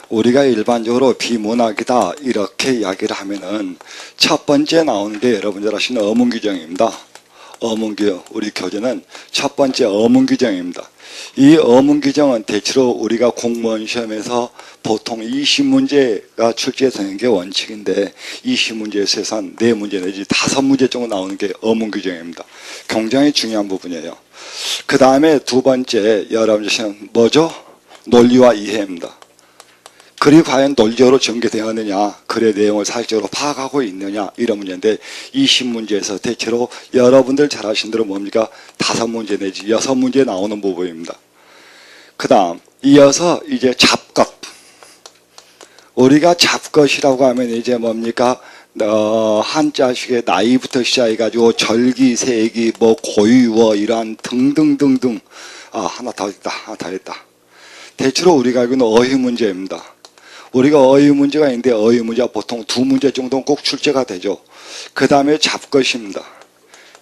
우리가 일반적으로 비문학이다 이렇게 이야기를 하면은 첫 번째 나오는 게 여러분들 아시는 어문규정입니다. 어문규정, 우리 교재는 첫 번째 어문규정입니다. 이 어문규정은 대체로 우리가 공무원 시험에서 보통 20문제가 출제되는 게 원칙인데 20문제에서 한 4문제 내지 5문제 정도 나오는 게 어문규정입니다. 굉장히 중요한 부분이에요. 그 다음에 두 번째 여러분들은 뭐죠? 논리와 이해입니다. 글이 과연 논리적으로 전개되었느냐, 글의 내용을 사실적으로 파악하고 있느냐 이런 문제인데 20문제에서 대체로 여러분들 잘 아시는 대로 뭡니까? 5문제 내지 6문제 나오는 부분입니다. 그 다음 이어서 이제 잡것. 우리가 잡것이라고 하면 이제 뭡니까? 한자식의 나이부터 시작해가지고 절기, 세기, 뭐 고유어 이러한 등등등등. 하나 더 있다. 대체로 우리가 알고 있는 어휘 문제입니다. 우리가 어휘 문제가 있는데 어휘 문제가 보통 2문제 정도는 꼭 출제가 되죠. 그 다음에 잡것입니다.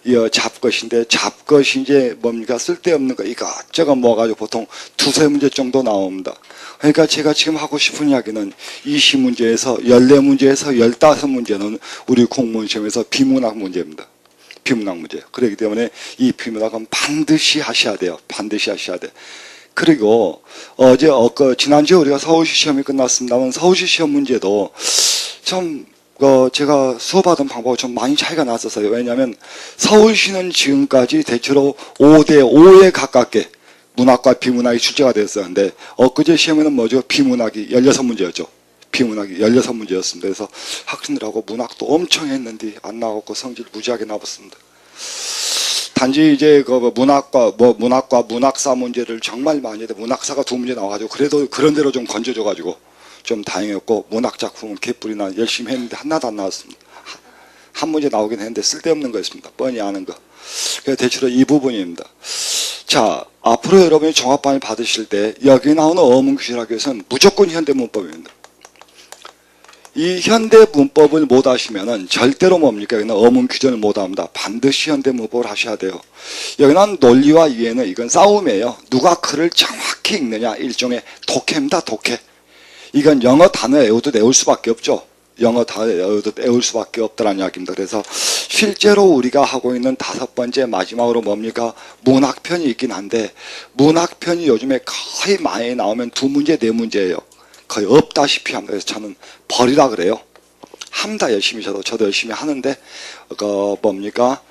이 잡것인데 잡것이 이제 뭡니까? 쓸데없는 거 이것저것 모아가지고 보통 2-3문제 정도 나옵니다. 그러니까 제가 지금 하고 싶은 이야기는 20문제에서 14문제에서 15문제는 우리 공무원 시험에서 비문학 문제입니다. 비문학 문제. 그렇기 때문에 이 비문학은 반드시 하셔야 돼요. 반드시 하셔야 돼. 그리고 지난주에 우리가 서울시 시험이 끝났습니다만 서울시 시험 문제도 좀 제가 수업하던 방법과 좀 많이 차이가 났었어요. 왜냐하면 서울시는 지금까지 대체로 5대5에 가깝게 문학과 비문학이 출제가 됐었는데 엊그제 시험에는 뭐죠? 비문학이 16문제였죠. 비문학이 16문제였습니다. 그래서 학생들하고 문학도 엄청 했는데 안 나왔고 성질 무지하게 나왔습니다. 단지 이제 문학과 문학사 문제를 정말 많이 했는데 문학사가 2문제 나와가지고 그래도 그런 대로 좀 건져줘가지고 좀 다행이었고 문학 작품은 개뿔이나 열심히 했는데 하나도 안 나왔습니다. 한 문제 나오긴 했는데 쓸데없는 거였습니다. 뻔히 아는 거. 그래서 대체로 이 부분입니다. 자, 앞으로 여러분이 종합반을 받으실 때 여기 나오는 어문규정이라고 해서는 무조건 현대문법입니다. 이 현대문법을 못 하시면은 절대로 뭡니까? 여기는 어문규정을 못 합니다. 반드시 현대문법을 하셔야 돼요. 여기는 논리와 이해는 이건 싸움이에요. 누가 글을 정확히 읽느냐 일종의 독해입니다. 독해. 이건 영어 단어 외우도 외울 수밖에 없죠. 영어 단어 외우도 외울 수밖에 없다는 이야기입니다. 그래서 실제로 우리가 하고 있는 5번째 마지막으로 뭡니까? 문학편이 있긴 한데 문학편이 요즘에 거의 많이 나오면 2문제, 4문제예요. 거의 없다시피 합니다. 그래서 저는 버리라 그래요. 합니다. 열심히 저도 열심히 하는데 뭡니까?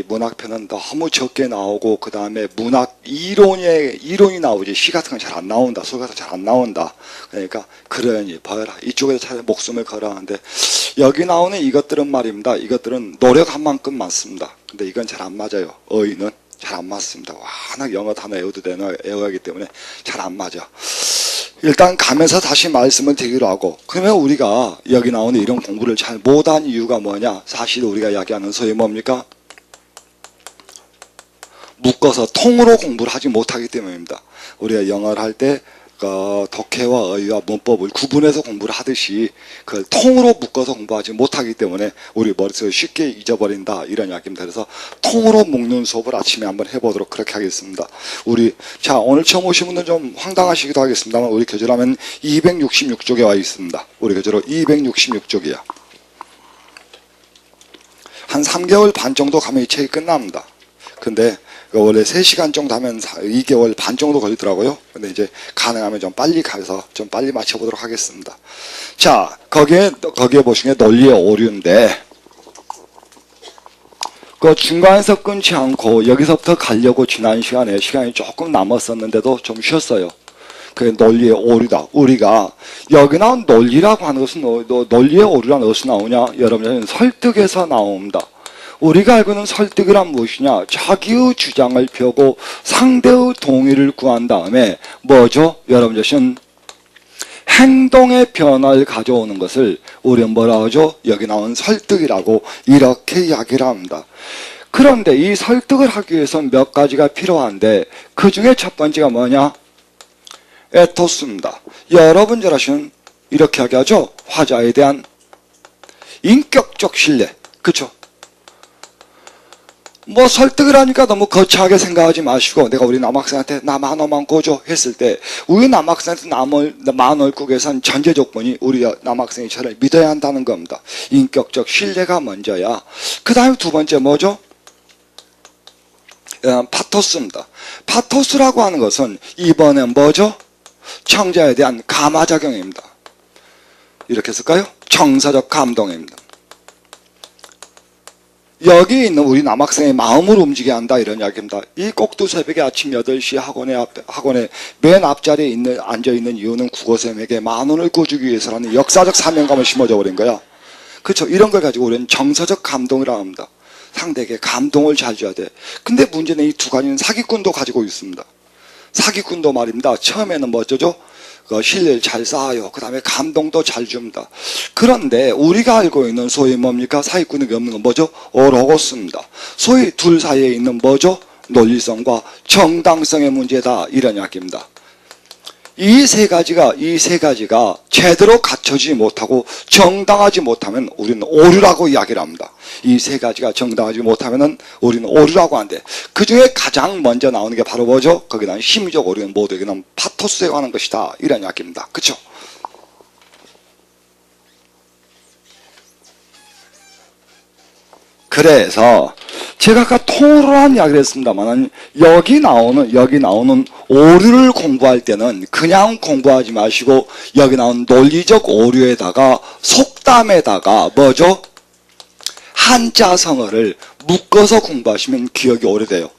문학편은 너무 적게 나오고 그 다음에 문학 이론이 나오지 시 같은 건 잘 안 나온다. 술 같은 건 잘 안 나온다. 그러니까 그러니 버려라. 이쪽에서 차라리 목숨을 걸어 하는데 여기 나오는 이것들은 말입니다. 이것들은 노력한 만큼 많습니다. 근데 이건 잘 안 맞아요. 어휘는 잘 안 맞습니다. 워낙 영어 단어 외워야 하기 때문에 잘 안 맞아. 일단 가면서 다시 말씀을 드리기로 하고 그러면 우리가 여기 나오는 이런 공부를 잘 못한 이유가 뭐냐? 사실 우리가 이야기하는 소위 뭡니까? 묶어서 통으로 공부를 하지 못하기 때문입니다. 우리가 영어를 할 때 독해와 어휘와 문법을 구분해서 공부를 하듯이 그걸 통으로 묶어서 공부하지 못하기 때문에 우리 머릿속에 쉽게 잊어버린다 이런 이야기입니다. 그래서 통으로 묶는 수업을 아침에 한번 해보도록 그렇게 하겠습니다. 자 오늘 처음 오신 분들 좀 황당하시기도 하겠습니다만 우리 교재라면 266쪽에 와 있습니다. 우리 교재로 266쪽이야. 한 3개월 반 정도 가면 이 책이 끝납니다. 근데 원래 3시간 정도 하면 2개월 반 정도 걸리더라고요. 근데 이제 가능하면 좀 빨리 가서 좀 빨리 맞춰보도록 하겠습니다. 자, 거기에 보시면 논리의 오류인데, 중간에서 끊지 않고 여기서부터 가려고 지난 시간에 시간이 조금 남았었는데도 좀 쉬었어요. 그게 논리의 오류다. 우리가 여기 나온 논리라고 하는 것은 논리의 오류란 어디서 나오냐? 여러분은 설득에서 나옵니다. 우리가 알고 있는 설득이란 무엇이냐? 자기의 주장을 펴고 상대의 동의를 구한 다음에 뭐죠? 여러분들은 행동의 변화를 가져오는 것을 우리는 뭐라고 하죠? 여기 나온 설득이라고 이렇게 이야기를 합니다. 그런데 이 설득을 하기 위해서는 몇 가지가 필요한데 그 중에 첫 번째가 뭐냐? 에토스입니다. 여러분 잘 아시는 이렇게 이야기하죠? 화자에 대한 인격적 신뢰. 그렇죠? 뭐 설득을 하니까 너무 거창하게 생각하지 마시고, 내가 우리 남학생한테 나 10,000원만 꿔줘 했을 때 우리 남학생한테 10,000원을 꾸기 위해서는 전제 조건이 우리 남학생이 저를 믿어야 한다는 겁니다. 인격적 신뢰가 먼저야. 그 다음에 두 번째 뭐죠? 파토스입니다. 파토스라고 하는 것은 이번엔 뭐죠? 청자에 대한 감화작용입니다. 이렇게 쓸까요? 정서적 감동입니다. 여기 있는 우리 남학생의 마음을 움직이게 한다, 이런 이야기입니다. 이 꼭두 새벽에 아침 8시 학원에 맨 앞자리에 앉아있는 이유는 국어쌤에게 10,000원을 꿔주기 위해서라는 역사적 사명감을 심어져 버린 거야. 그렇죠? 이런 걸 가지고 우리는 정서적 감동이라고 합니다. 상대에게 감동을 잘 줘야 돼. 근데 문제는 이 두 가지는 사기꾼도 가지고 있습니다. 사기꾼도 말입니다. 처음에는 뭐 어쩌죠? 신뢰를 잘 쌓아요. 그 다음에 감동도 잘 줍니다. 그런데 우리가 알고 있는 소위 뭡니까? 사기꾼에게 없는 건 뭐죠? 오로고스입니다. 소위 둘 사이에 있는 뭐죠? 논리성과 정당성의 문제다, 이런 이야기입니다. 이 세 가지가 제대로 갖춰지지 못하고 정당하지 못하면 우리는 오류라고 이야기를 합니다. 이 세 가지가 정당하지 못하면 우리는 오류라고 하는데, 그 중에 가장 먼저 나오는 게 바로 뭐죠? 거기에 나온 심리적 오류는 모두에게 나온 파토스에 관한 것이다, 이런 이야기입니다. 그렇죠? 그래서 제가 아까 통으로 한 이야기를 했습니다만, 여기 나오는 오류를 공부할 때는 그냥 공부하지 마시고, 여기 나온 논리적 오류에다가 속담에다가 뭐죠? 한자성어를 묶어서 공부하시면 기억이 오래돼요.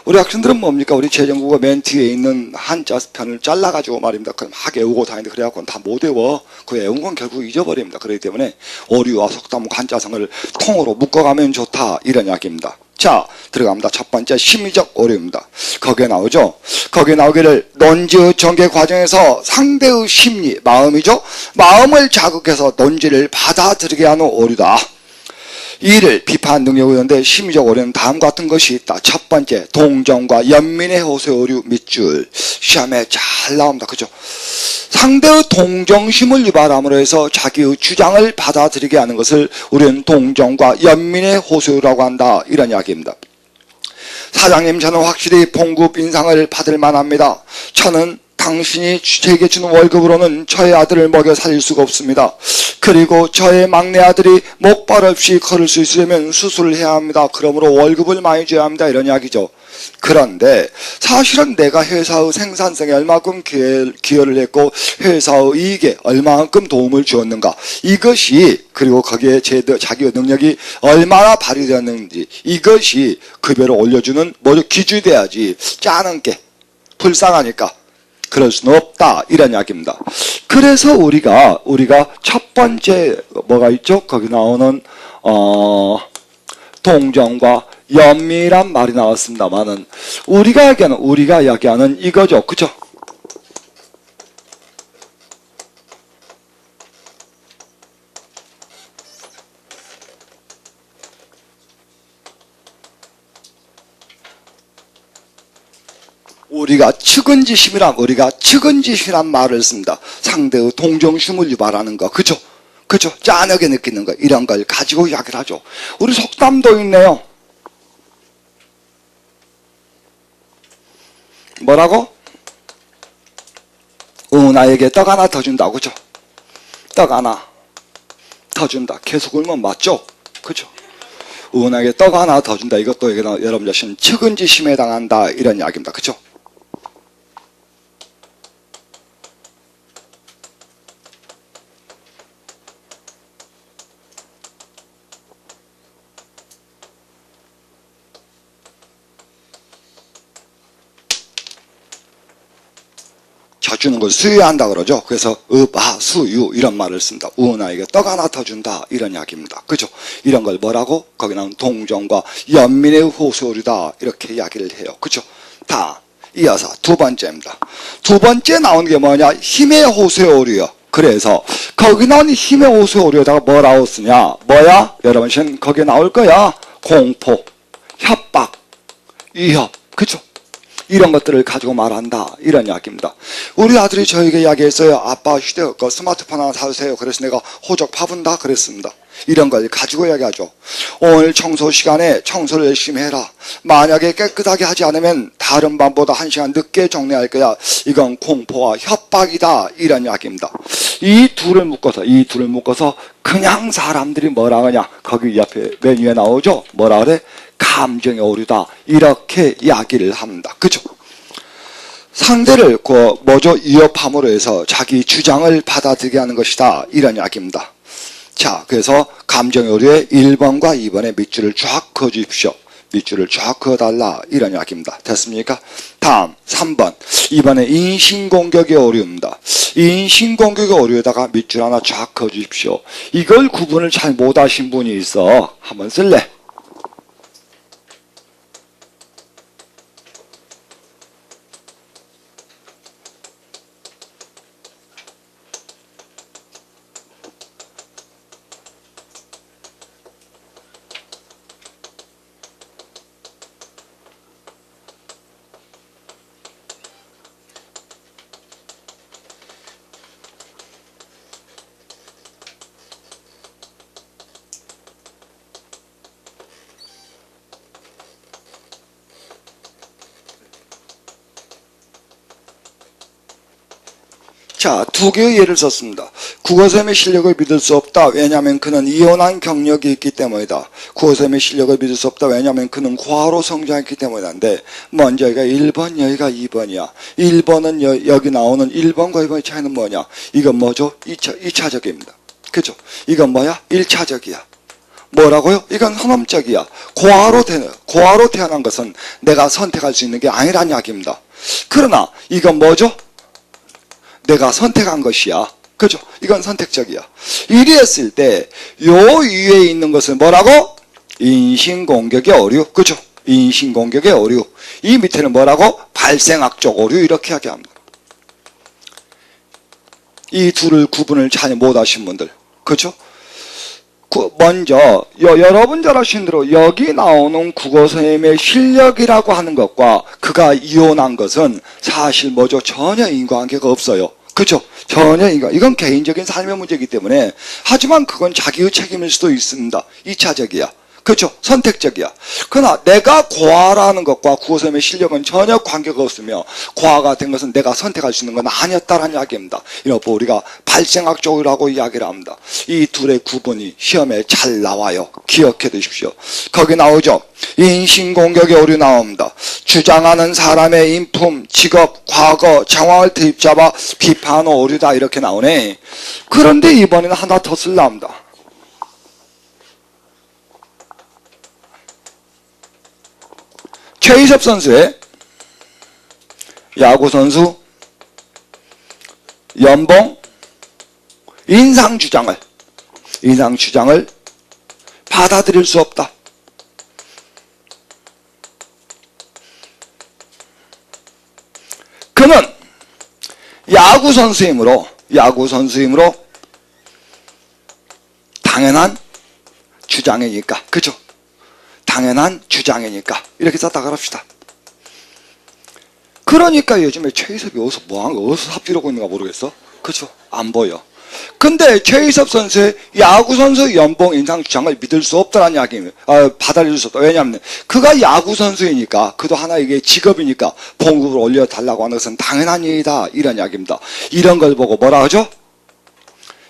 우리 학생들은 뭡니까? 우리 재정국어 맨 뒤에 있는 한자 편을 잘라가지고 말입니다. 그럼 막 외우고 다니는데, 그래갖고는 다 못 외워. 그 외운 건 결국 잊어버립니다. 그렇기 때문에 오류와 속담, 한자성어를 통으로 묶어가면 좋다, 이런 이야기입니다. 자, 들어갑니다. 첫 번째, 심리적 오류입니다. 거기에 나오죠? 거기에 나오기를 논지의 전개 과정에서 상대의 심리, 마음이죠? 마음을 자극해서 논지를 받아들이게 하는 오류다. 이를 비판 능력이 있는데, 심리적 오류는 다음과 같은 것이 있다. 첫 번째, 동정과 연민의 호소의 오류 밑줄. 시험에 잘 나옵니다. 그죠? 상대의 동정심을 유발함으로 해서 자기의 주장을 받아들이게 하는 것을 우리는 동정과 연민의 호소라고 한다, 이런 이야기입니다. 사장님, 저는 확실히 봉급 인상을 받을 만합니다. 저는 당신이 제게 주는 월급으로는 저의 아들을 먹여 살릴 수가 없습니다. 그리고 저의 막내 아들이 목발 없이 걸을 수 있으려면 수술을 해야 합니다. 그러므로 월급을 많이 줘야 합니다, 이런 이야기죠. 그런데 사실은 내가 회사의 생산성에 얼마큼 기여를 했고 회사의 이익에 얼마만큼 도움을 주었는가, 이것이, 그리고 거기에 자기의 능력이 얼마나 발휘되었는지, 이것이 급여를 올려주는 뭐죠? 기준이 돼야지. 짜는 게 불쌍하니까 그럴 수는 없다, 이런 이야기입니다. 그래서 우리가 첫 번째 뭐가 있죠? 거기 나오는 동정과 연민이란 말이 나왔습니다만은, 우리가 이야기하는 이거죠. 그죠? 우리가 측은지심이란 말을 씁니다. 상대의 동정심을 유발하는 거. 그죠? 짠하게 느끼는 거. 이런 걸 가지고 이야기를 하죠. 우리 속담도 있네요. 뭐라고? 나에게 떡 하나 더 준다. 그죠? 떡 하나 더 준다. 계속 울면 맞죠? 그죠? 나에게 떡 하나 더 준다. 이것도 여러분 자신 측은지심에 해당한다, 이런 이야기입니다. 그죠? 주는 걸 수유한다 그러죠. 그래서 수유, 이런 말을 씁니다. 나에게 떡 하나 더 준다, 이런 이야기입니다. 그죠? 이런 걸 뭐라고? 거기 나온 동정과 연민의 호소류다, 이렇게 이야기를 해요. 그죠? 다 이어서 두 번째입니다. 두 번째 나오는 게 뭐냐? 힘의 호소의 오류요. 그래서 거기 나온 힘의 호소의 오류에다가 뭐라고 쓰냐? 뭐야? 여러분, 거기에 나올 거야. 공포, 협박, 위협. 그죠? 이런 것들을 가지고 말한다 이런 이야기입니다. 우리 아들이 저에게 이야기했어요. 아빠 스마트폰 하나 사주세요. 그래서 내가 호적 파본다 그랬습니다. 이런 걸 가지고 이야기하죠. 오늘 청소 시간에 청소를 열심히 해라. 만약에 깨끗하게 하지 않으면 다른 밤보다 1시간 늦게 정리할 거야. 이건 공포와 협박이다 이런 이야기입니다. 이 둘을 묶어서 그냥 사람들이 뭐라 하냐, 거기 옆에 메뉴에 나오죠. 뭐라 그래? 감정의 오류다 이렇게 이야기를 합니다. 그죠? 상대를 위협함으로 해서 자기 주장을 받아들이게 하는 것이다 이런 이야기입니다. 자, 그래서 감정의 오류에 1번과 2번에 밑줄을 쫙 그어 주십시오. 밑줄을 쫙 그어달라 이런 이야기입니다. 됐습니까? 다음 3번. 이번에 인신공격의 오류입니다. 인신공격의 오류에다가 밑줄 하나 쫙 그어 주십시오. 이걸 구분을 잘 못하신 분이 있어. 한번 쓸래? 자, 두 개의 예를 썼습니다. 국어쌤의 실력을 믿을 수 없다. 왜냐하면 그는 이혼한 경력이 있기 때문이다. 국어쌤의 실력을 믿을 수 없다. 왜냐하면 그는 과로 성장했기 때문인데, 먼저 여기가 1번, 여기가 2번이야. 1번은 여기 나오는 1번과 2번의 차이는 뭐냐? 이건 뭐죠? 2차적입니다. 그죠? 이건 뭐야? 1차적이야. 뭐라고요? 이건 헌험적이야. 고아로 태어난 것은 내가 선택할 수 있는 게 아니란 이야기입니다. 그러나 이건 뭐죠? 내가 선택한 것이야. 그죠? 이건 선택적이야. 이랬을 때 요 위에 있는 것은 뭐라고? 인신공격의 오류. 그죠? 인신공격의 오류. 이 밑에는 뭐라고? 발생학적 오류. 이렇게 이야기합니다. 이 둘을 구분을 잘 못하신 분들. 그죠? 먼저 여러분 잘 아시는 대로 여기 나오는 국어선생님의 실력이라고 하는 것과 그가 이혼한 것은 사실 뭐죠? 전혀 인과관계가 없어요. 그죠? 전혀 이건 개인적인 삶의 문제이기 때문에, 하지만 그건 자기의 책임일 수도 있습니다. 2차적이야. 그죠? 선택적이야. 그러나 내가 고아라는 것과 국어선생님의 실력은 전혀 관계가 없으며 고아가 된 것은 내가 선택할 수 있는 건 아니었다라는 이야기입니다. 이렇게 우리가 발생학적이라고 이야기를 합니다. 이 둘의 구분이 시험에 잘 나와요. 기억해 두십시오. 거기 나오죠. 인신공격의 오류 나옵니다. 주장하는 사람의 인품, 직업, 과거, 정황을 대입잡아 비판하는 오류다 이렇게 나오네. 그런데 이번에는 하나 더 쓸랍니다. 최희섭 선수의 야구선수 연봉 인상 주장을 받아들일 수 없다. 그는 야구선수이므로 당연한 주장이니까. 그죠? 당연한 주장이니까 이렇게 썼다 그럽시다. 그러니까 요즘에 최희섭이 어디서 삽질하고 있는가 모르겠어. 그죠? 안 보여. 근데 최희섭 선수의 야구 선수 연봉 인상 주장을 믿을 수 없다는 이야기입니다. 받아들일 수 없다. 왜냐하면 그가 야구 선수이니까, 그도 하나 이게 직업이니까 봉급을 올려달라고 하는 것은 당연한 일이다 이런 이야기입니다. 이런 걸 보고 뭐라 하죠?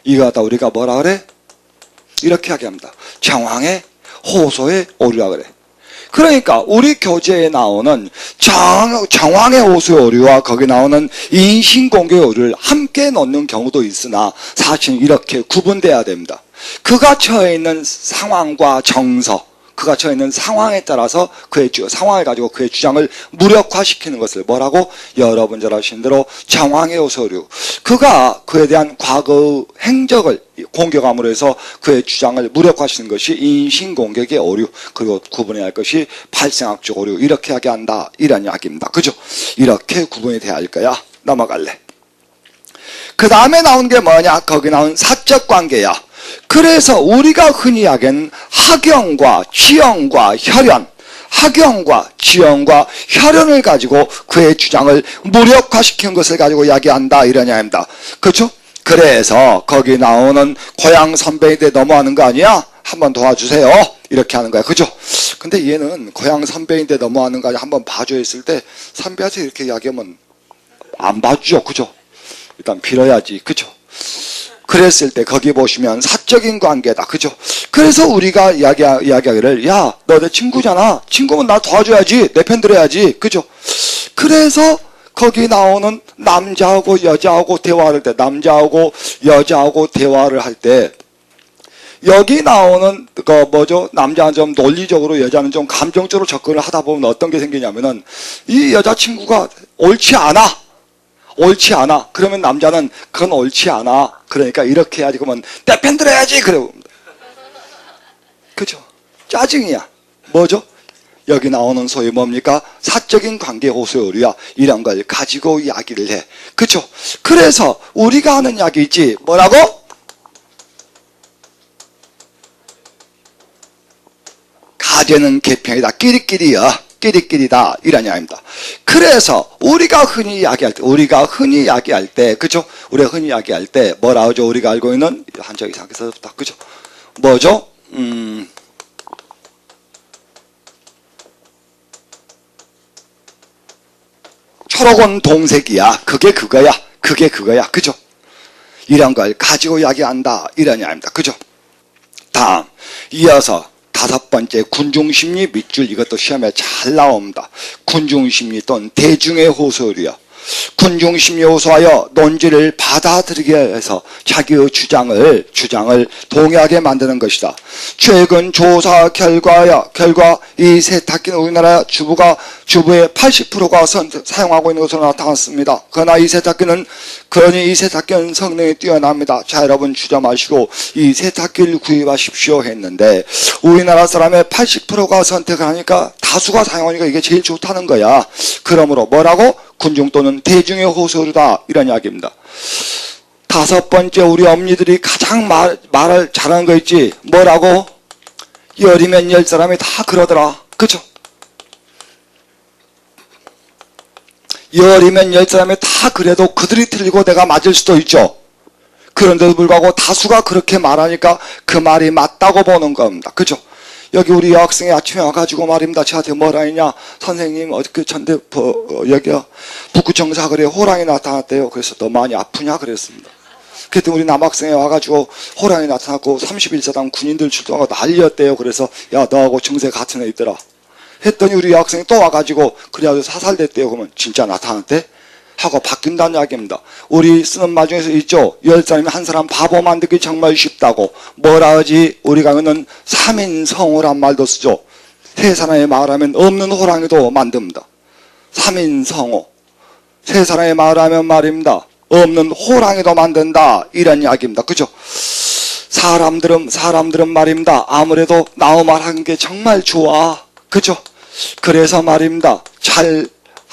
이거 갖다 우리가 뭐라 그래? 이렇게 이야기합니다. 정황의 호소의 오류라 그래. 그러니까 우리 교재에 나오는 정황의 호소의 오류와 거기 나오는 인신공격의 오류를 함께 넣는 경우도 있으나 사실 이렇게 구분돼야 됩니다. 그가 처해 있는 상황과 정서, 그가 처해 있는 상황에 따라서 상황을 가지고 그의 주장을 무력화시키는 것을 뭐라고? 여러분 잘 아시는 대로 정황의 호소 오류. 그가 그에 대한 과거의 행적을 공격함으로 해서 그의 주장을 무력화시키는 것이 인신공격의 오류. 그리고 구분해야 할 것이 발생학적 오류. 이렇게 이야기한다. 이런 이야기입니다. 그죠? 이렇게 구분이 돼야 할 거야. 넘어갈래. 그 다음에 나온 게 뭐냐? 거기 나온 사적 관계야. 그래서 우리가 흔히 이야기하는 학연과 취연과 혈연, 학연과 지연과 혈연을 가지고 그의 주장을 무력화시킨 것을 가지고 이야기한다 이런 이야기입니다. 그렇죠? 그래서 거기 나오는 고향 선배인데 너무하는 거 아니야? 한번 도와주세요. 이렇게 하는 거야. 그죠? 근데 얘는 고향 선배인데 너무하는 거 아니야? 한번 봐줘 했을 때 선배한테 이렇게 이야기하면 안 봐주죠. 그죠? 일단 빌어야지. 그죠? 그랬을 때 거기 보시면 사적인 관계다. 그죠? 그래서 우리가 이야기하기를 야, 너 내 친구잖아. 친구면 나 도와줘야지. 내 편 들어야지. 그죠? 그래서 거기 나오는 남자하고 여자하고 대화를 할 때, 남자하고 여자하고 대화를 할 때, 여기 나오는 그 뭐죠? 남자는 좀 논리적으로, 여자는 좀 감정적으로 접근을 하다 보면 어떤 게 생기냐면은 이 여자친구가 옳지 않아. 옳지 않아. 그러면 남자는 그건 옳지 않아. 그러니까 이렇게 해야지. 그러면 내 편 들어야지. 그래. 그죠? 짜증이야. 뭐죠? 여기 나오는 소위 뭡니까? 사적인 관계 호소요리야. 이런 걸 가지고 이야기를 해. 그죠? 그래서 우리가 하는 이야기 있지. 뭐라고? 가재는 개평이다. 끼리끼리야. 끼리끼리다. 이런 이야기입니다. 그래서 우리가 흔히 이야기할 때, 그죠? 우리가 흔히 이야기할 때, 뭐라 하죠? 우리가 알고 있는, 한적이 이상하게 써졌다. 그죠? 뭐죠? 초록은 동색이야. 그게 그거야. 그게 그거야. 그죠? 이런 걸 가지고 이야기한다. 이런 이야기입니다. 그죠? 다음, 이어서 5번째 군중심리 밑줄. 이것도 시험에 잘 나옵니다. 군중심리 또는 대중의 호소리요. 군중심리 호소하여 논지를 받아들이게 해서 자기의 주장을 동의하게 만드는 것이다. 최근 조사 결과 이 세탁기는 우리나라 주부의 80%가 사용하고 있는 것으로 나타났습니다. 그러나 이 세탁기는 성능이 뛰어납니다. 자, 여러분 주저 마시고 이 세탁기를 구입하십시오 했는데 우리나라 사람의 80%가 선택을 하니까 다수가 사용하니까 이게 제일 좋다는 거야. 그러므로 뭐라고? 군중 또는 대중의 호소류다. 이런 이야기입니다. 5번째, 우리 엄니들이 가장 말을 잘하는 거 있지. 뭐라고? 열이면 10사람이 다 그러더라. 그죠? 열이면 10사람이 다 그래도 그들이 틀리고 내가 맞을 수도 있죠. 그런데도 불구하고 다수가 그렇게 말하니까 그 말이 맞다고 보는 겁니다. 그죠? 여기 우리 여학생이 아침에 와가지고 말입니다. 저한테 뭐라 했냐? 선생님, 어저께 전대, 여기요. 북구청 사거리에 호랑이 나타났대요. 그래서 너 많이 아프냐? 그랬습니다. 그랬더니 우리 남학생이 와가지고 호랑이 나타났고 31사단 군인들 출동하고 난리였대요. 그래서 야, 너하고 정세 같은 애 있더라. 했더니 우리 여학생이 또 와가지고 그래가지고 사살됐대요. 그러면 진짜 나타났대? 하고 바뀐다는 이야기입니다. 우리 쓰는 말 중에서 있죠. 10사람이 한 사람 바보 만들기 정말 쉽다고. 뭐라 하지? 우리가 하는 3인성어란 말도 쓰죠. 3사람이 말하면 없는 호랑이도 만듭니다. 3인성어. 3사람이 말하면 말입니다. 없는 호랑이도 만든다. 이런 이야기입니다. 그죠? 사람들은 말입니다. 아무래도 나우 말하는 게 정말 좋아. 그죠? 그래서 말입니다.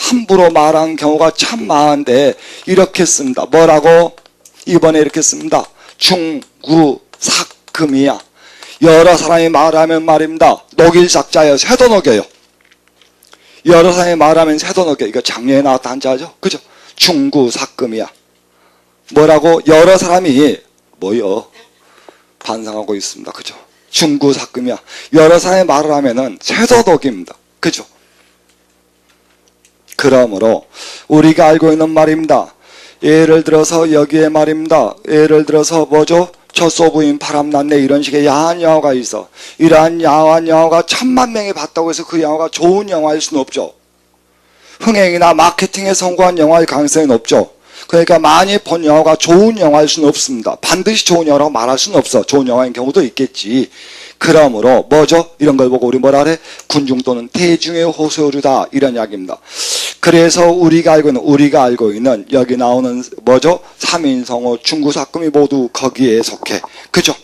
함부로 말한 경우가 참 많은데 이렇게 씁니다. 뭐라고? 이번에 이렇게 씁니다. 중구삭금이야. 여러 사람이 말하면 말입니다. 녹일 삭자예요. 새도 녹여요. 여러 사람이 말하면 새도 녹여. 이거 작년에 나왔다 한자죠. 그죠? 중구삭금이야. 뭐라고? 여러 사람이 뭐요? 반성하고 있습니다. 그죠? 중구삭금이야. 여러 사람이 말을 하면은 새도 녹입니다. 그죠? 그러므로 우리가 알고 있는 말입니다. 예를 들어서 여기에 말입니다. 예를 들어서 뭐죠? 젖소부인 바람났네 이런 식의 야한 영화가 있어. 이러한 야한 영화가 1000만 명이 봤다고 해서 그 영화가 좋은 영화일 수는 없죠. 흥행이나 마케팅에 성공한 영화일 가능성이 높죠. 그러니까 많이 본 영화가 좋은 영화일 수는 없습니다. 반드시 좋은 영화라고 말할 수는 없어. 좋은 영화인 경우도 있겠지. 그러므로 뭐죠? 이런 걸 보고 우리 뭐라 그래? 군중 또는 대중의 호소류다. 이런 이야기입니다. 그래서 우리가 알고 있는 여기 나오는 뭐죠? 3인성어, 중구삭금이 모두 거기에 속해. 그죠?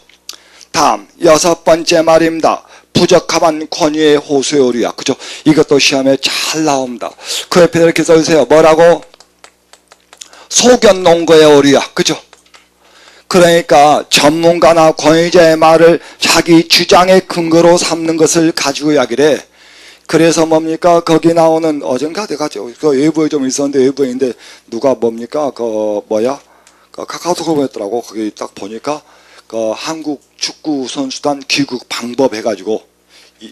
다음 6번째 말입니다. 부적합한 권위의 호소요리야. 그죠? 이것도 시험에 잘 나옵니다. 그 옆에 이렇게 써주세요. 뭐라고? 소견농거의 오리야. 그죠? 그러니까 전문가나 권위자의 말을 자기 주장의 근거로 삼는 것을 가지고 이야기를 해. 그래서 뭡니까? 거기 나오는 어젠가 내가 그 외부에 좀 있었는데 외부인데 누가 뭡니까? 그 뭐야? 그 카카오톡을 보냈더라고. 거기 딱 보니까 그 한국 축구 선수단 귀국 방법 해가지고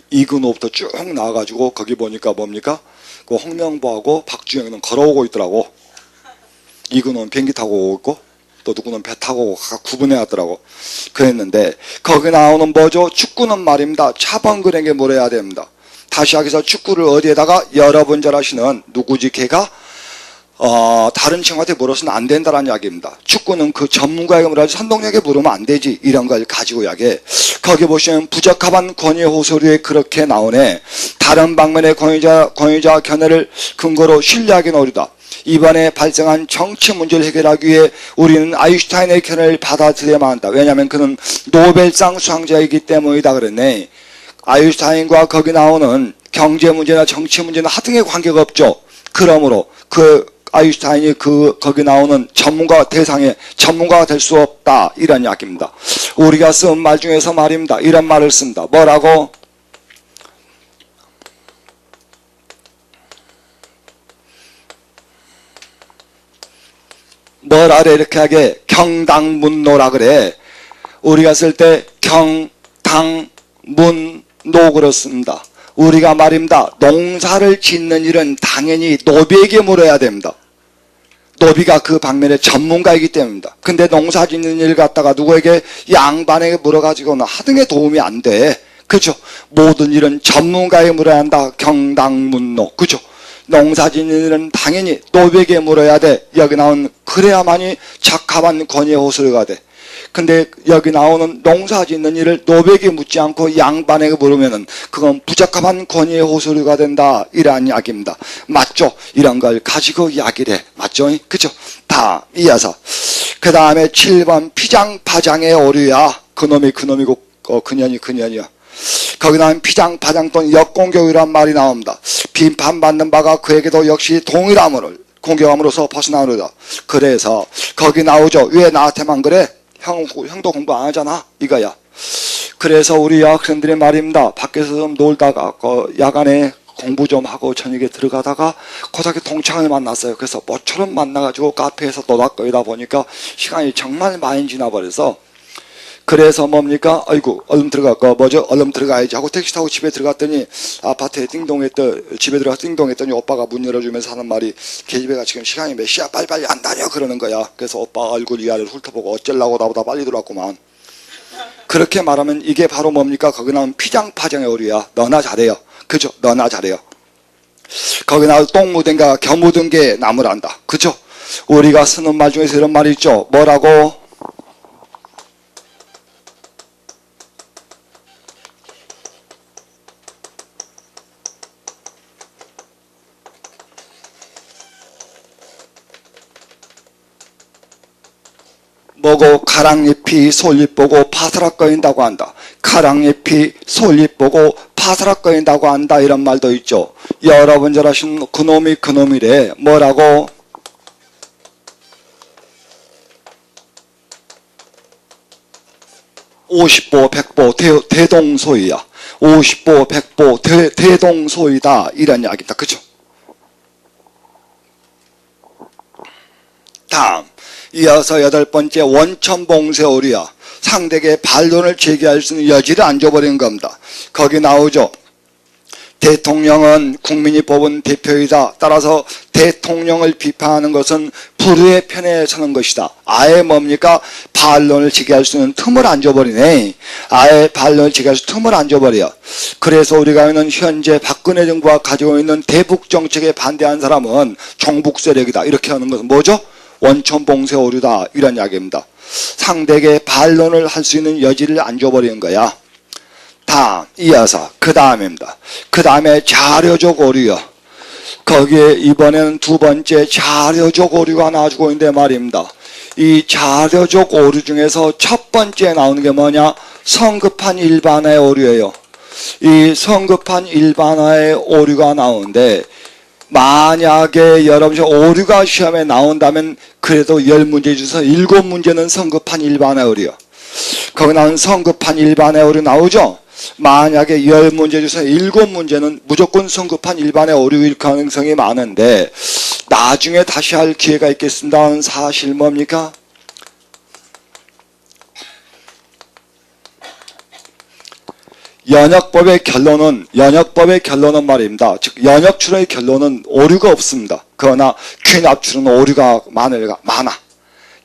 이근호부터 쭉 나와가지고 거기 보니까 뭡니까? 그 홍명보하고 박주영이는 걸어오고 있더라고. 이근호는 비행기 타고 오고 있고 또 누구는 배 타고 오고 각각 구분해 놨더라고. 그랬는데 거기 나오는 뭐죠? 축구는 말입니다. 차범근에게 물어야 됩니다. 다시 하기서 축구를 어디에다가 여러분 잘 아시는 누구지 걔가 다른 친구한테 물어서는 안 된다는 이야기입니다. 축구는 그 전문가에게 물어야지 선동력에 물으면 안 되지. 이런 걸 가지고 이야기해. 거기 보시면 부적합한 권위 호소리에 그렇게 나오네. 다른 방면의 권위자 견해를 근거로 신뢰하기는 어렵다. 이번에 발생한 정치 문제를 해결하기 위해 우리는 아인슈타인의 견해를 받아들여야만 한다. 왜냐하면 그는 노벨상 수상자이기 때문이다 그랬네. 아인슈타인과 거기 나오는 경제 문제나 정치 문제는 하등의 관계가 없죠. 그러므로 그 아인슈타인이 거기 나오는 전문가 대상의 전문가가 될 수 없다. 이런 이야기입니다. 우리가 쓴 말 중에서 말입니다. 이런 말을 씁니다. 뭐라고? 뭐라 그래? 이렇게 하게 경당문노라 그래. 우리가 쓸 때 경당문노 그렇습니다. 우리가 말입니다. 농사를 짓는 일은 당연히 노비에게 물어야 됩니다. 노비가 그 방면의 전문가이기 때문입니다. 근데 농사 짓는 일 갖다가 누구에게 양반에게 물어가지고는 하등의 도움이 안 돼. 그죠? 모든 일은 전문가에게 물어야 한다. 경당문노. 그죠? 농사 짓는 일은 당연히 노비에게 물어야 돼. 여기 나온 그래야만이 적합한 권위의 호소리가 돼. 근데 여기 나오는 농사 짓는 일을 노비에게 묻지 않고 양반에게 물으면은 그건 부적합한 권위의 호소리가 된다. 이러한 이야기입니다. 맞죠? 이런 걸 가지고 이야기를 해. 맞죠? 그죠? 다 이어서. 그 다음에 7번 피장파장의 오류야. 그놈이고 그년이야. 거기 나오면 피장파장 또는 역공격이란 말이 나옵니다. 비판받는 바가 그에게도 역시 동일함을 공격함으로써 벗어나오려다. 그래서 거기 나오죠. 왜 나한테만 그래? 형도 공부 안 하잖아. 이거야. 그래서 우리 여학생들이 말입니다. 밖에서 좀 놀다가 야간에 공부 좀 하고 저녁에 들어가다가 고등학교 동창을 만났어요. 그래서 모처럼 만나가지고 카페에서 노닥거리다 보니까 시간이 정말 많이 지나버려서 그래서 뭡니까? 아이고 얼른 들어가야지 하고 택시 타고 집에 들어갔더니 아파트에 집에 들어가서 띵동했더니 오빠가 문 열어주면서 하는 말이 계집애가 지금 시간이 몇 시야? 빨리빨리 안 다녀 그러는 거야. 그래서 오빠 얼굴 위아래를 훑어보고 어쩌려고 나보다 빨리 들어왔구만. 그렇게 말하면 이게 바로 뭡니까? 거기 나오는 피장파장의 오류야. 너나 잘해요. 그죠? 너나 잘해요. 거기 나오는 똥 묻은 가 겨 묻은 게 나무란다. 그죠? 우리가 쓰는 말 중에서 이런 말이 있죠. 뭐라고? 뭐고 가랑잎이 솔잎 보고 파스락거린다고 한다. 가랑잎이 솔잎 보고 파스락거린다고 한다. 이런 말도 있죠. 여러분 잘 아시는 그놈이래. 뭐라고? 오십보 백보 대동소이야. 오십보 백보 대동소이다. 이런 이야기다. 그죠? 다음 이어서 8번째 원천봉쇄 오류야. 상대에게 반론을 제기할 수 있는 여지를 안 줘버린 겁니다. 거기 나오죠. 대통령은 국민이 뽑은 대표이다. 따라서 대통령을 비판하는 것은 불의의 편에 서는 것이다. 아예 뭡니까? 반론을 제기할 수 있는 틈을 안 줘버리네. 아예 반론을 제기할 수 있는 틈을 안 줘버려. 그래서 우리가 있는 현재 박근혜 정부가 가지고 있는 대북 정책에 반대한 사람은 종북 세력이다. 이렇게 하는 것은 뭐죠? 원천봉쇄 오류다. 이런 이야기입니다. 상대에게 반론을 할 수 있는 여지를 안 줘버리는 거야. 다음 이어서 그 다음입니다. 그 다음에 자료적 오류요. 거기에 이번에는 두 번째 자료적 오류가 나와주고 있는데 말입니다. 이 자료적 오류 중에서 첫 번째 나오는 게 뭐냐? 성급한 일반화의 오류예요. 이 성급한 일반화의 오류가 나오는데 만약에 여러분이 오류가 시험에 나온다면 그래도 10문제 중에서 7문제는 성급한 일반화 오류요. 거기 나온 성급한 일반화 오류 나오죠? 만약에 10문제 중에서 7문제는 무조건 성급한 일반의 오류일 가능성이 많은데 나중에 다시 할 기회가 있겠습니다 하는 사실 뭡니까? 연역법의 결론은 말입니다. 즉 연역출의 결론은 오류가 없습니다. 그러나 귀납출은 오류가 많아.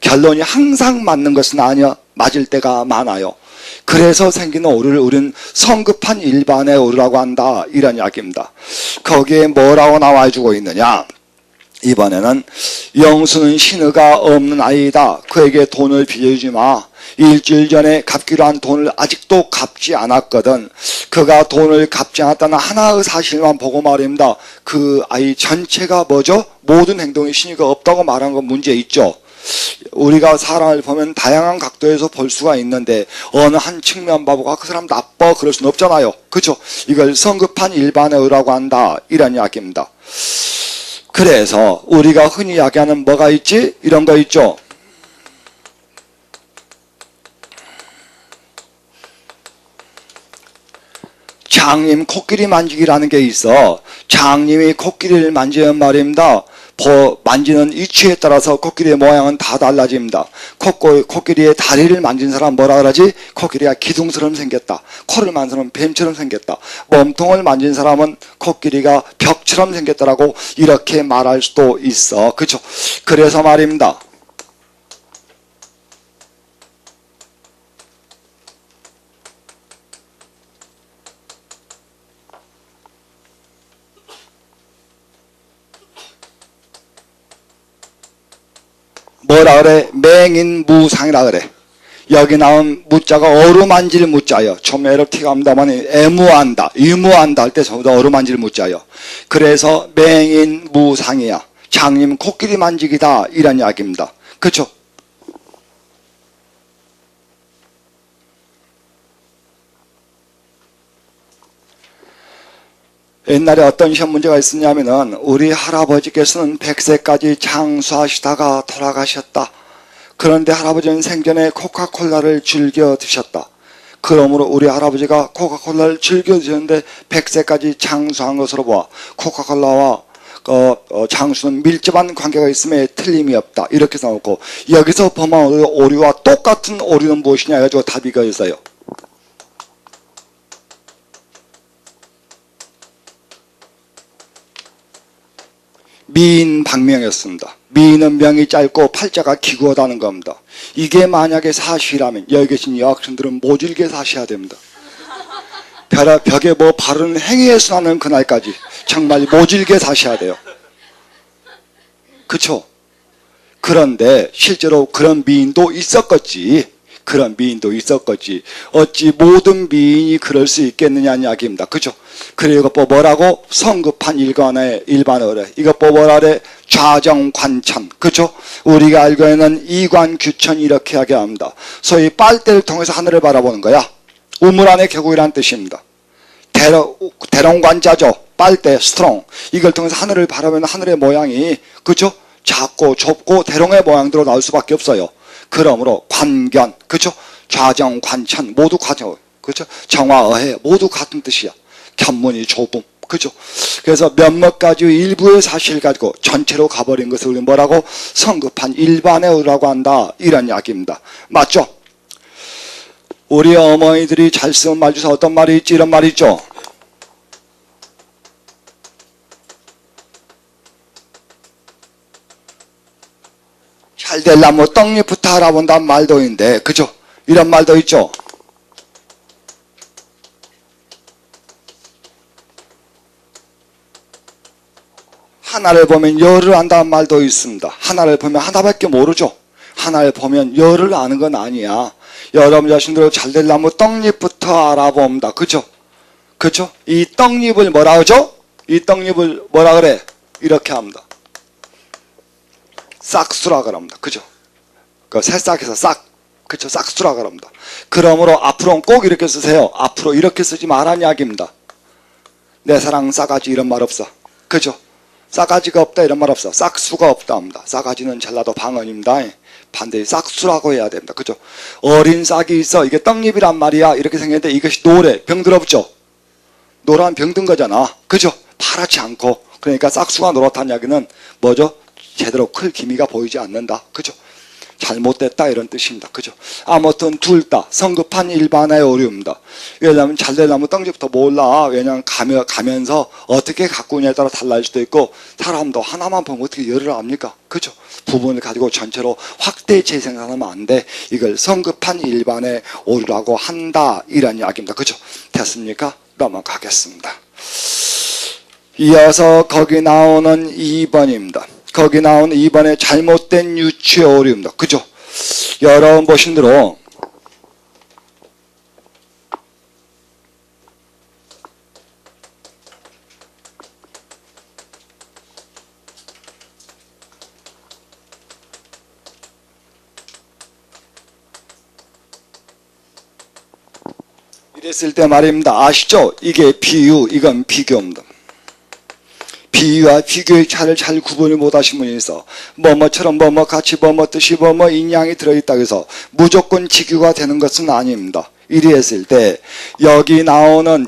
결론이 항상 맞는 것은 아니야. 맞을 때가 많아요. 그래서 생기는 오류를 우리는 성급한 일반의 오류라고 한다. 이런 이야기입니다. 거기에 뭐라고 나와주고 있느냐. 이번에는 영수는 신의가 없는 아이다. 그에게 돈을 빌려주지 마. 일주일 전에 갚기로 한 돈을 아직도 갚지 않았거든. 그가 돈을 갚지 않았다는 하나의 사실만 보고 말입니다. 그 아이 전체가 뭐죠? 모든 행동에 신의가 없다고 말한 건 문제 있죠. 우리가 사람을 보면 다양한 각도에서 볼 수가 있는데 어느 한 측면 봐보고 그 사람 나빠 그럴 수는 없잖아요. 그렇죠? 이걸 성급한 일반의 의라고 한다. 이런 이야기입니다. 그래서 우리가 흔히 이야기하는 뭐가 있지? 이런 거 있죠. 장님 코끼리 만지기라는 게 있어. 장님이 코끼리를 만지는 말입니다. 만지는 위치에 따라서 코끼리의 모양은 다 달라집니다. 코끼리의 다리를 만진 사람 뭐라 그러지? 코끼리가 기둥처럼 생겼다. 코를 만진 사람은 뱀처럼 생겼다. 몸통을 만진 사람은 코끼리가 벽처럼 생겼다라고 이렇게 말할 수도 있어. 그렇죠? 그래서 말입니다. 뭐라 그래? 맹인무상이라 그래. 여기 나온 무자가 어루만질 무자요. 좀 에러티가 합니다만 애무한다, 유무한다 할 때 전부 다 어루만질 무자요. 그래서 맹인무상이야. 장님 코끼리 만지기다 이런 이야기입니다. 그렇죠? 옛날에 어떤 시험 문제가 있었냐면은 우리 할아버지께서는 100세까지 장수하시다가 돌아가셨다. 그런데 할아버지는 생전에 코카콜라를 즐겨 드셨다. 그러므로 우리 할아버지가 코카콜라를 즐겨 드셨는데 100세까지 장수한 것으로 보아 코카콜라와 장수는 밀접한 관계가 있음에 틀림이 없다. 이렇게 나오고 여기서 범한 오류와 똑같은 오류는 무엇이냐 해가지고 답이 있어요. 미인 박명이었습니다. 미인은 명이 짧고 팔자가 기구하다는 겁니다. 이게 만약에 사실이라면 여기 계신 여학생들은 모질게 사셔야 됩니다. 벽에 뭐 바르는 행위에 순하는 그날까지 정말 모질게 사셔야 돼요. 그쵸? 그런데 실제로 그런 미인도 있었겠지. 어찌 모든 미인이 그럴 수 있겠느냐는 이야기입니다. 그죠? 그리고 이거 뭐라고? 성급한 일반의 의뢰. 이거 뭐라 그래? 좌정관천. 그죠? 우리가 알고 있는 이관규천 이렇게 이야기합니다. 소위 빨대를 통해서 하늘을 바라보는 거야. 우물 안의 계곡이라는 뜻입니다. 대롱관자죠. 빨대, 스트롱. 이걸 통해서 하늘을 바라보면 하늘의 모양이 그죠? 작고 좁고 대롱의 모양대로 나올 수밖에 없어요. 그러므로 관견, 그죠? 좌정, 관천 모두 관청, 그죠? 정화어해 모두 같은 뜻이야. 견문이 좁음, 그죠? 그래서 몇몇 가지 일부의 사실 가지고 전체로 가버린 것을 우리 뭐라고? 성급한 일반의 의라고 한다. 이런 이야기입니다. 맞죠? 우리 어머니들이 잘 쓰는 말 중에서 어떤 말이 있지? 이런 말이 있죠? 잘 되려면 떡잎부터 알아본다는 말도 있는데, 그죠? 이런 말도 있죠? 하나를 보면 열을 안다는 말도 있습니다. 하나를 보면 하나밖에 모르죠? 하나를 보면 열을 아는 건 아니야. 여러분 자신들 잘 되려면 떡잎부터 알아봅니다. 그죠? 그죠? 이 떡잎을 뭐라 그러죠? 이 떡잎을 뭐라 그래? 이렇게 합니다. 싹수라 그럽니다. 그죠? 그 새싹에서 싹, 그죠? 싹수라 그럽니다. 그러므로 앞으로는 꼭 이렇게 쓰세요. 앞으로 이렇게 쓰지 말라는 이야기입니다. 내 사랑 싸가지 이런 말 없어. 그죠? 싸가지가 없다 이런 말 없어. 싹수가 없다 합니다. 싸가지는 전라도 방언입니다. 반드시 싹수라고 해야 됩니다. 그죠? 어린 싹이 있어. 이게 떡잎이란 말이야. 이렇게 생겼는데 이것이 노래. 병들었죠? 노란 병든 거잖아. 그죠? 파랗지 않고. 그러니까 싹수가 노랗다는 이야기는 뭐죠? 제대로 클 기미가 보이지 않는다. 그죠? 잘못됐다 이런 뜻입니다. 그죠? 아무튼 둘 다 성급한 일반의 오류입니다. 왜냐하면 잘 되려면 떡잎부터 몰라. 왜냐하면 가면서 어떻게 가꾸냐에 따라 달라질 수도 있고 사람도 하나만 보면 어떻게 열을 압니까? 그죠? 부분을 가지고 전체로 확대 재생산하면 안 돼. 이걸 성급한 일반의 오류라고 한다. 이런 이야기입니다. 그죠? 됐습니까? 넘어가겠습니다. 이어서 거기 나오는 2번입니다. 거기 나오는 2번의 잘못된 유추의 오류입니다. 그죠? 여러분 보신 대로 이랬을 때 말입니다. 아시죠? 이게 비유, 이건 비교입니다. 비유와 비교의 차를 잘 구분을 못하신 분이 있어. 뭐뭐처럼 뭐뭐 같이 뭐뭐 뜻이 뭐뭐 인양이 들어있다고 해서 무조건 직유가 되는 것은 아닙니다. 이리 했을 때 여기 나오는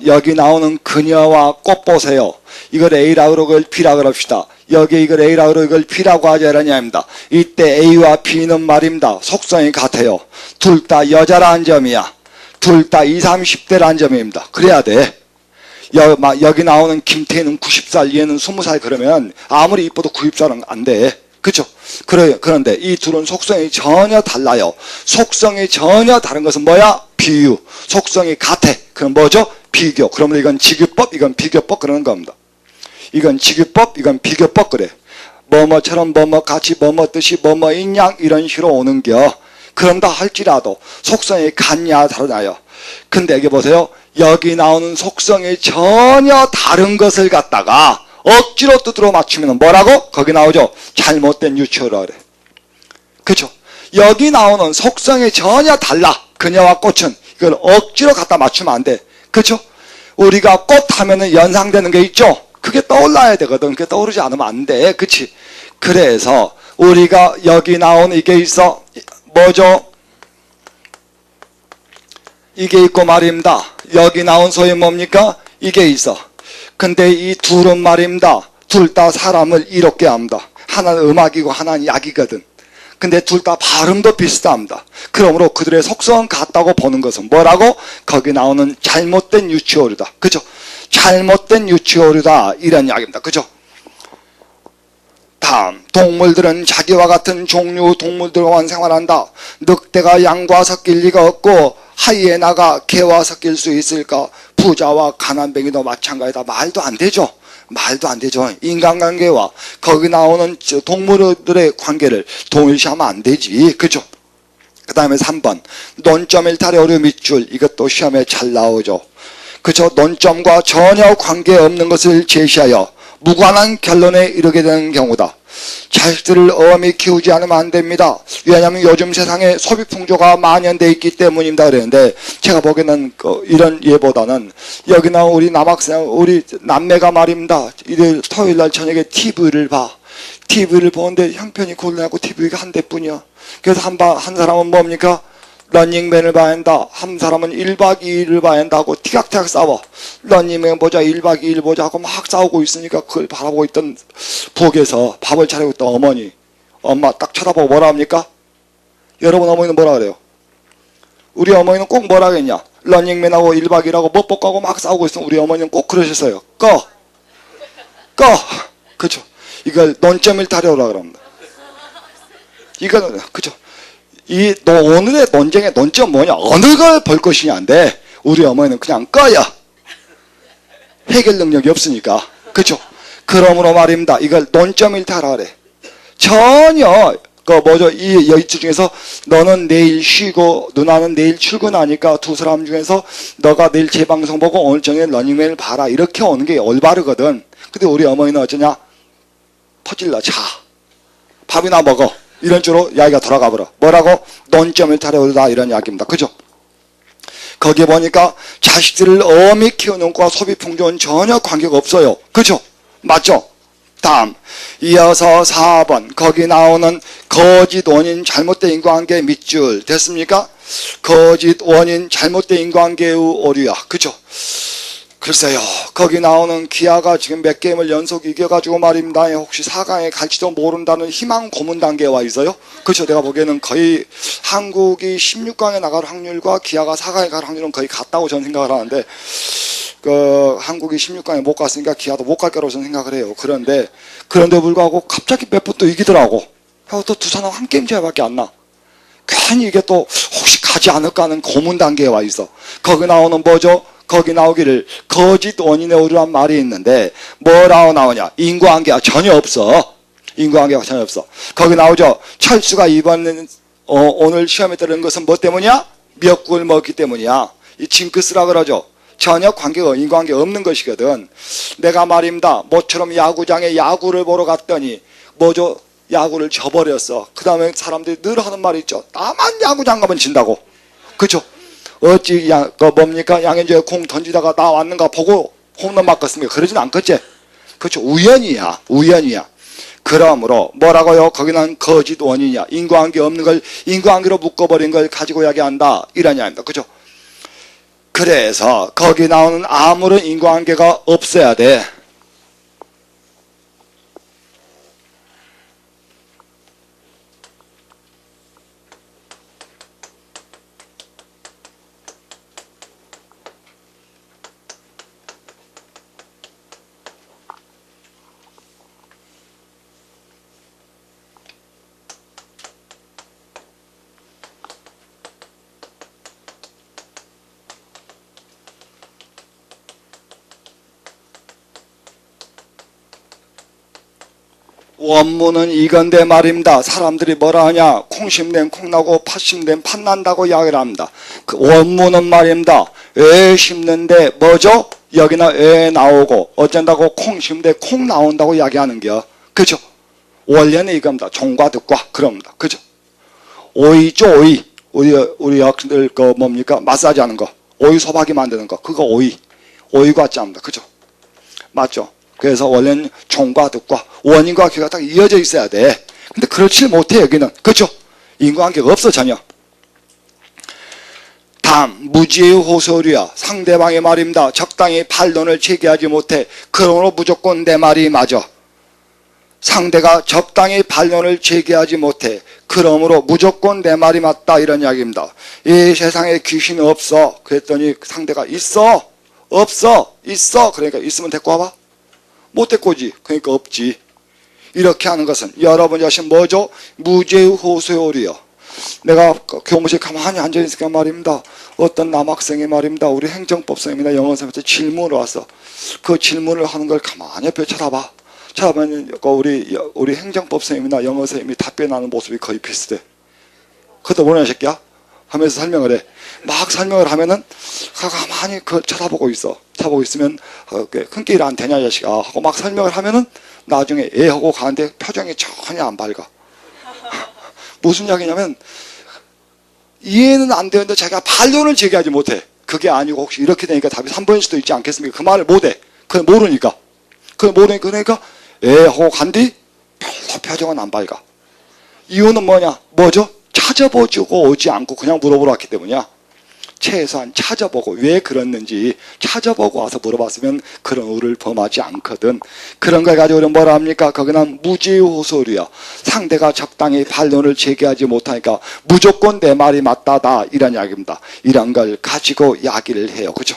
그녀와 꽃 보세요. 이걸 A라고 그러고 이걸 B라고 그럽시다. 여기 이걸 A라고 그러고 이걸 B라고 하자라는 이야기입니다. 이때 A와 B는 말입니다. 속성이 같아요. 둘 다 여자라는 점이야. 둘 다 20, 30대라는 점입니다. 그래야 돼. 여기 나오는 김태희는 90살, 얘는 20살 그러면 아무리 이뻐도 90살은 안 돼. 그죠? 그런데 이 둘은 속성이 전혀 달라요. 속성이 전혀 다른 것은 뭐야? 비유. 속성이 같아. 그럼 뭐죠? 비교. 그러면 이건 직유법, 이건 비교법 그러는 겁니다. 이건 직유법, 이건 비교법 그래. 뭐뭐처럼 뭐뭐 같이 뭐뭐 뜻이 뭐뭐 인양 이런 식으로 오는겨. 그런다 할지라도 속성이 같냐 다르나요? 근데 여기 보세요. 여기 나오는 속성이 전혀 다른 것을 갖다가 억지로 뜻으로 맞추면 뭐라고? 거기 나오죠. 잘못된 유추라 그래. 그죠? 여기 나오는 속성이 전혀 달라. 그녀와 꽃은 이걸 억지로 갖다 맞추면 안 돼. 그죠? 우리가 꽃 하면은 연상되는 게 있죠. 그게 떠올라야 되거든. 그게 떠오르지 않으면 안 돼. 그치? 그래서 우리가 여기 나오는 이게 있어. 뭐죠? 이게 있고 말입니다. 여기 나온 소위 뭡니까? 이게 있어. 근데 이 둘은 말입니다. 둘 다 사람을 이롭게 합니다. 하나는 음악이고 하나는 약이거든. 근데 둘 다 발음도 비슷합니다. 그러므로 그들의 속성은 같다고 보는 것은 뭐라고? 거기 나오는 잘못된 유추오류다. 그죠? 잘못된 유추오류다. 이런 이야기입니다. 그죠? 다음, 동물들은 자기와 같은 종류 동물들과만 생활한다. 늑대가 양과 섞일 리가 없고 하이에나가 개와 섞일 수 있을까? 부자와 가난뱅이도 마찬가지다. 말도 안 되죠. 말도 안 되죠. 인간관계와 거기 나오는 동물들의 관계를 동일시하면 안 되지. 그죠? 그 다음에 3번 논점 일탈의 어려움 밑줄. 이것도 시험에 잘 나오죠. 그죠? 논점과 전혀 관계없는 것을 제시하여 무관한 결론에 이르게 되는 경우다. 자식들을 어음히 키우지 않으면 안 됩니다. 왜냐하면 요즘 세상에 소비 풍조가 만연되어 있기 때문입니다. 그랬는데 제가 보기에는 이런 예보다는 여기 나온 우리 남학생, 우리 남매가 말입니다. 일요일 토요일날 저녁에 TV를 봐. TV를 보는데 형편이 곤란하고 TV가 한 대뿐이야. 그래서 한 사람은 뭡니까? 런닝맨을 봐야 한다. 한 사람은 1박 2일을 봐야 한다고 티격태격 싸워. 런닝맨 보자, 1박 2일 보자 하고 막 싸우고 있으니까 그걸 바라보고 있던 부엌에서 밥을 차리고 있던 어머니, 엄마 딱 쳐다보고 뭐라 합니까? 여러분 어머니는 뭐라 그래요? 우리 어머니는 꼭 뭐라 하겠냐? 런닝맨하고 1박 2일하고 먹볶하고 막 싸우고 있으면 우리 어머니는 꼭 그러셨어요. 꺼! 그죠? 이걸 논점 일탈이라고 그럽니다. 이거는, 그죠? 오늘의 논쟁의 논점 뭐냐? 어느 걸 볼 것이냐인데, 우리 어머니는 그냥 꺼야. 해결 능력이 없으니까. 그죠? 그러므로 말입니다. 이걸 논점 일탈하라 그래. 전혀, 이 중에서 너는 내일 쉬고, 누나는 내일 출근하니까 두 사람 중에서 너가 내일 재방송 보고 오늘 저녁에 러닝맨을 봐라. 이렇게 오는 게 올바르거든. 근데 우리 어머니는 어쩌냐? 퍼질러 자. 밥이나 먹어. 이런 쪽으로 이야기가 돌아가 버려. 뭐라고? 논점을 타려오다 이런 이야기입니다. 그죠? 거기에 보니까 자식들을 어미 키우는 것과 소비 풍조는 전혀 관계가 없어요. 그죠? 맞죠? 다음 이어서 4번 거기 나오는 거짓 원인 잘못된 인과관계 밑줄 됐습니까? 거짓 원인 잘못된 인과관계의 오류야. 그죠? 글쎄요, 거기 나오는 기아가 지금 몇 게임을 연속 이겨가지고 말입니다. 혹시 4강에 갈지도 모른다는 희망 고문 단계에 와 있어요. 그렇죠. 내가 보기에는 거의 한국이 16강에 나갈 확률과 기아가 4강에 갈 확률은 거의 같다고 저는 생각을 하는데, 한국이 16강에 못 갔으니까 기아도 못 갈 거라고 저는 생각을 해요. 그런데 불구하고 갑자기 몇 번 또 이기더라고. 또 두산하고 한 게임 차이밖에 안 나. 괜히 이게 또 혹시 가지 않을까 하는 고문 단계에 와 있어. 거기 나오는 뭐죠? 거기 나오기를 거짓 원인의 오류란 말이 있는데 뭐라고 나오냐? 인과관계가 전혀 없어. 인과관계가 전혀 없어. 거기 나오죠. 철수가 이번 오늘 시험에 들은 것은 뭐 때문이야? 미역국을 먹기 때문이야. 이 징크스라 그러죠. 전혀 관계가 인과관계 없는 것이거든. 내가 말입니다. 모처럼 야구장에 야구를 보러 갔더니 뭐죠? 야구를 져버렸어. 그 다음에 사람들이 늘 하는 말이 있죠. 나만 야구장 가면 진다고. 그죠? 어찌 뭡니까? 양현주가 공 던지다가 나 왔는가 보고 홈런 맞겠습니까? 그러진 않겠지. 그렇죠. 우연이야. 우연이야. 그러므로 뭐라고요? 거기는 거짓 원인이야. 인과관계 없는 걸 인과관계로 묶어버린 걸 가지고 이야기한다. 이런 이야기입니다. 그죠? 그래서 거기 나오는 아무런 인과관계가 없어야 돼. 원문은 이건데 말입니다. 사람들이 뭐라 하냐? 콩 심된 콩 나고 팥 심된 팥 난다고 이야기를 합니다. 그 원문은 말입니다. 애 심는데 뭐죠? 여기나 애 나오고 어쩐다고 콩 심는데 콩 나온다고 이야기하는겨. 그죠? 원래는 이겁니다. 종과 득과 그럽니다. 그죠? 오이죠, 오이. 우리 학생들 뭡니까? 마사지 하는 거. 오이 소박이 만드는 거. 그거 오이. 오이과 짭니다. 그죠? 맞죠? 그래서 원래는 종과 득과 원인과 관계가 딱 이어져 있어야 돼. 근데 그렇지 못해 여기는. 그렇죠? 인과관계가 없어 전혀. 다음 무지의 호소류야. 상대방의 말입니다. 적당히 반론을 제기하지 못해. 그러므로 무조건 내 말이 맞아. 상대가 적당히 반론을 제기하지 못해. 그러므로 무조건 내 말이 맞다. 이런 이야기입니다. 이 세상에 귀신 없어. 그랬더니 상대가 있어. 없어. 있어. 그러니까 있으면 데리고 와봐. 못 데리고 오지. 그러니까 없지. 이렇게 하는 것은 여러분 자신 뭐죠? 무죄의 호소요리요. 내가 교무실에 가만히 앉아있으니까 말입니다. 어떤 남학생이 말입니다. 우리 행정법선생님이나 영어선생님한테 질문을 왔어. 그 질문을 하는 걸 가만히 옆에 쳐다봐. 쳐다보면 우리 행정법선생님이나 영어선생님이 답변하는 모습이 거의 비슷해. 그것도 뭐냐 새끼야? 하면서 설명을 해. 막 설명을 하면은 가만히 그걸 쳐다보고 있어. 쳐다보고 있으면 큰 길 안 되냐 자식아 하고 막 설명을 하면은 나중에 애 하고 가는데 표정이 전혀 안 밝아. 무슨 이야기냐면 이해는 안 되는데 자기가 반론을 제기하지 못해. 그게 아니고 혹시 이렇게 되니까 답이 3번일 수도 있지 않겠습니까? 그 말을 못해. 그걸 모르니까. 그러니까 애 하고 간뒤 별로 표정은 안 밝아. 이유는 뭐죠? 찾아보고 오지 않고 그냥 물어보러 왔기 때문이야. 최소한 찾아보고 왜 그랬는지 찾아보고 와서 물어봤으면 그런 오류를 범하지 않거든. 그런 걸 가지고 우리는 뭐라 합니까? 거기는 무지호소류야. 상대가 적당히 반론을 제기하지 못하니까 무조건 내 말이 맞다다 이런 이야기입니다. 이런 걸 가지고 이야기를 해요. 그죠?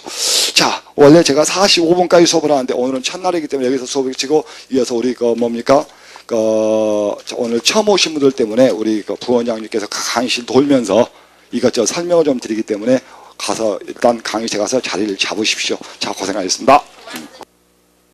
자, 원래 제가 45분까지 수업을 하는데 오늘은 첫날이기 때문에 여기서 수업을 치고 이어서 우리 오늘 처음 오신 분들 때문에 우리 부원장님께서 강의실 돌면서 이것저것 설명을 좀 드리기 때문에 가서 일단 강의실에 가서 자리를 잡으십시오. 자, 고생하셨습니다.